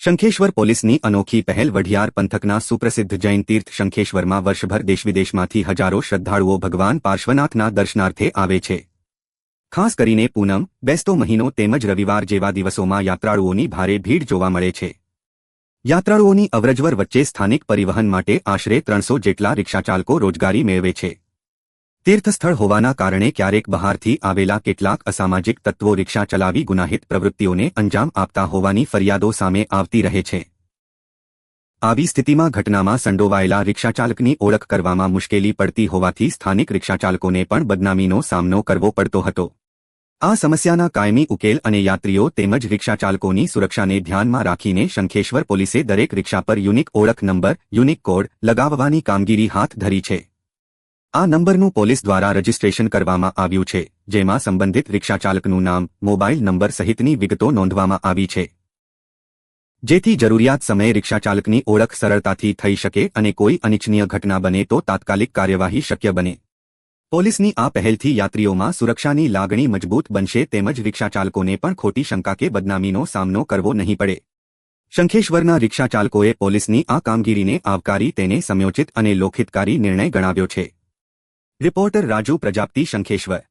શંખેશ્વર પોલીસની અનોખી પહેલ વઢિયાર પંથકના સુપ્રસિદ્ધ જૈન તીર્થ શંખેશ્વરમાં વર્ષભર દેશવિદેશમાંથી હજારો શ્રદ્ધાળુઓ ભગવાન પાર્શ્વનાથના દર્શનાર્થે આવે છે। ખાસ કરીને પૂનમ, બેસતો મહિનો તેમજ રવિવાર જેવા દિવસોમાં યાત્રાળુઓની ભારે ભીડ જોવા મળે છે। યાત્રાળુઓની અવરજવર વચ્ચે સ્થાનિક પરિવહન માટે આશરે 300 જેટલા રિક્ષાચાલકો રોજગારી મેળવે છે। તીર્થસ્થળ હોવાના કારણે ક્યારેક બહારથી આવેલા કેટલાક અસામાજિક તત્વો રિક્ષા ચલાવી ગુનાહિત પ્રવૃત્તિઓને અંજામ આપતા હોવાની ફરિયાદો સામે આવતી રહે છે। આવી સ્થિતિમાં ઘટનામાં સંડોવાયેલા રિક્ષાચાલકની ઓળખ કરવામાં મુશ્કેલી પડતી હોવાથી સ્થાનિક રિક્ષાચાલકોને પણ બદનામીનો સામનો કરવો પડતો હતો। આ સમસ્યાના કાયમી ઉકેલ અને યાત્રીઓ તેમજ રિક્ષાચાલકોની સુરક્ષાને ધ્યાનમાં રાખીને શંખેશ્વર પોલીસે દરેક રિક્ષા પર યુનિક ઓળખ નંબર યુનિક કોડ લગાવવાની કામગીરી હાથ ધરી છે। આ નંબરનું પોલીસ દ્વારા રજીસ્ટ્રેશન કરવામાં આવ્યું છે, જેમાં સંબંધિત રિક્ષાચાલકનું નામ, મોબાઈલ નંબર સહિતની વિગતો નોંધવામાં આવી છે, જેથી જરૂરિયાત સમયે રિક્ષાચાલકની ઓળખ સરળતાથી થઈ શકે અને કોઈ અનિચ્છનીય ઘટના બને તો તાત્કાલિક કાર્યવાહી શક્ય બને। પોલીસની આ પહેલથી યાત્રીઓમાં સુરક્ષાની લાગણી મજબૂત બનશે તેમજ રિક્ષાચાલકોને પણ ખોટી શંકા કે બદનામીનો સામનો કરવો નહીં પડે। શંખેશ્વરના રિક્ષાચાલકોએ પોલીસની આ કામગીરીને આવકારી તેને સમયોચિત અને લોકહિતકારી નિર્ણય ગણાવ્યો છે। રિપોર્ટર રાજુ પ્રજાપતિ, શંખેશ્વર।